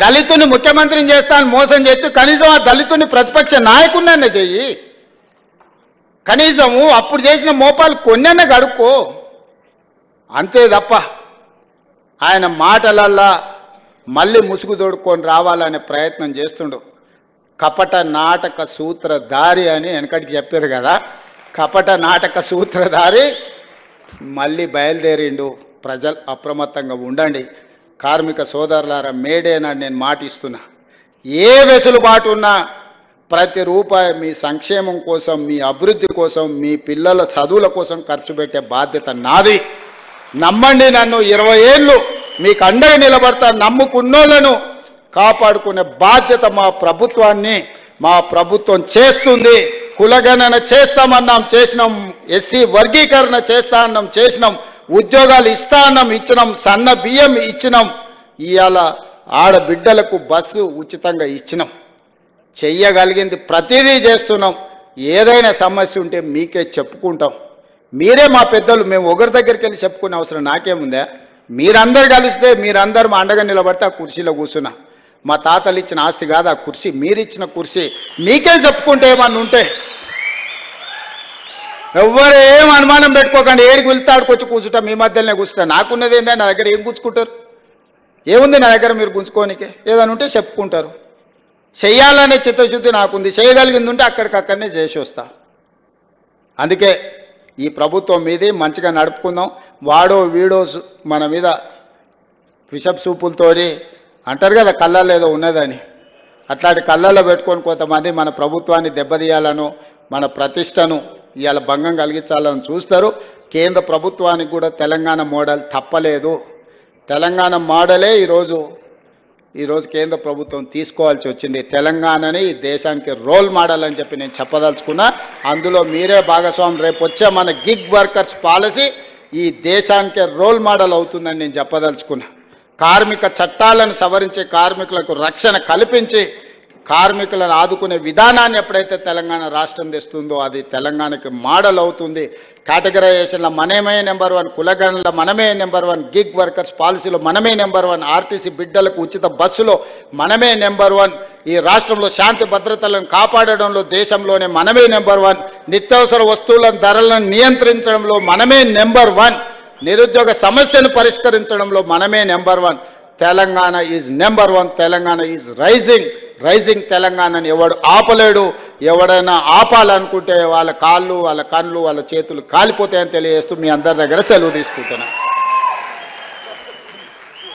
దళితుని ముఖ్యమంత్రిని చేస్తాను మోసం చేస్తూ కనీసం ఆ దళితుని ప్రతిపక్ష నాయకుడినన్నా చెయ్యి. కనీసము అప్పుడు చేసిన మోపాలు కొన్నన్నా గడుక్కో. అంతే తప్ప ఆయన మాటలల్లా మళ్ళీ ముసుగు తోడుకొని రావాలనే ప్రయత్నం చేస్తుండు. కపట నాటక సూత్రధారి అని వెనకటి చెప్పారు కదా, కపట నాటక సూత్రధారి మళ్ళీ బయలుదేరిండు. ప్రజలు అప్రమత్తంగా ఉండండి. కార్మిక సోదరులారా, మేడేనాడు నేను మాటిస్తున్నా, ఏ వెసులుబాటు ఉన్నా ప్రతి రూపాయి మీ సంక్షేమం కోసం, మీ అభివృద్ధి కోసం, మీ పిల్లల చదువుల కోసం ఖర్చు పెట్టే బాధ్యత నాది. నమ్మండి నన్ను, 20 ఏళ్ళు మీకు అండగా నిలబడతా. నమ్ముకున్నోళ్లను కాపాడుకునే బాధ్యత మా ప్రభుత్వం చేస్తుంది. కులగణన చేస్తామన్నాం, చేసినాం. ఎస్సీ వర్గీకరణ చేస్తా అన్నాం, చేసినాం. ఉద్యోగాలు ఇస్తా అన్నాం, ఇచ్చినాం. సన్న బియ్యం ఇచ్చినాం. ఇవాళ ఆడబిడ్డలకు బస్సు ఉచితంగా ఇచ్చినాం. చెయ్యగలిగింది ప్రతిదీ చేస్తున్నాం. ఏదైనా సమస్య ఉంటే మీకే చెప్పుకుంటాం. మీరే మా పెద్దలు, మేము ఒకరి దగ్గరికి వెళ్ళి చెప్పుకునే అవసరం నాకేముందా? మీరందరు కలిస్తే, మీరందరూ మా అండగా నిలబడితే ఆ కుర్చీలో కూర్చున్నా. మా తాతలు ఇచ్చిన ఆస్తి కాదు ఆ కుర్చీ, మీరిచ్చిన కుర్చీ. మీకే చెప్పుకుంటే ఏమన్నా ఉంటే ఎవ్వరు ఏం అనుమానం పెట్టుకోకండి. ఏడికి వెళ్తాడుకొచ్చి కూర్చుంటా, మీ మధ్యలోనే కూర్చుంటా. నాకున్నది ఏంటంటే నా దగ్గర ఏం గుంజుకుంటారు? ఏముంది నా దగ్గర మీరు గుంజుకోనికే? ఏదైనా ఉంటే చెప్పుకుంటారు. చెయ్యాలనే చిత్తశుద్ధి నాకుంది. చేయగలిగింది ఉంటే అక్కడికక్కడనే చేసి వస్తా. అందుకే ఈ ప్రభుత్వం మీది మంచిగా నడుపుకుందాం. వాడో వీడో మన మీద విషపు సూపులతోటి అంటారు కదా, కళ్ళల్లో ఏదో ఉన్నదని. అట్లాంటి కళ్ళల్లో పెట్టుకొని కొంతమంది మన ప్రభుత్వాన్ని దెబ్బతీయాలను, మన ప్రతిష్టను ఇవాళ భంగం కలిగించాలని చూస్తారు. కేంద్ర ప్రభుత్వానికి కూడా తెలంగాణ మోడల్ తప్పలేదు. తెలంగాణ మోడలే ఈరోజు కేంద్ర ప్రభుత్వం తీసుకోవాల్సి వచ్చింది. తెలంగాణని ఈ దేశానికి రోల్ మోడల్ అని చెప్పి నేను చెప్పదలుచుకున్నా. అందులో మీరే భాగస్వామి. రేపు వచ్చే మన గిగ్ వర్కర్స్ పాలసీ ఈ దేశానికే రోల్ మోడల్ అవుతుందని నేను చెప్పదలుచుకున్నా. కార్మిక చట్టాలను సవరించి కార్మికులకు రక్షణ కల్పించి కార్మికులను ఆదుకునే విధానాన్ని ఎప్పుడైతే తెలంగాణ రాష్ట్రం తెస్తుందో అది తెలంగాణకి మోడల్ అవుతుంది. కేటగరైజేషన్లో మనమే నెంబర్ 1, కులగణనలో మనమే నెంబర్ 1, గిగ్ వర్కర్స్ పాలసీలో మనమే నెంబర్ 1, ఆర్టీసీ బిడ్డలకు ఉచిత బస్సులో మనమే నెంబర్ 1, ఈ రాష్ట్రంలో శాంతి భద్రతలను కాపాడడంలో దేశంలోనే మనమే నెంబర్ 1, నిత్యావసర వస్తువుల ధరలను నియంత్రించడంలో మనమే నెంబర్ 1, నిరుద్యోగ సమస్యను పరిష్కరించడంలో మనమే number 1. Telangana is number 1. Telangana is rising తెలంగాణని ఎవడు ఆపలేడు. ఎవడైనా ఆపాలనుకుంటే వాళ్ళ కాళ్ళు, వాళ్ళ కళ్ళు, వాళ్ళ చేతులు కాలిపోతాయని తెలియజేస్తూ మీ అందరి దగ్గర సెలవు తీసుకుంటున్నాను.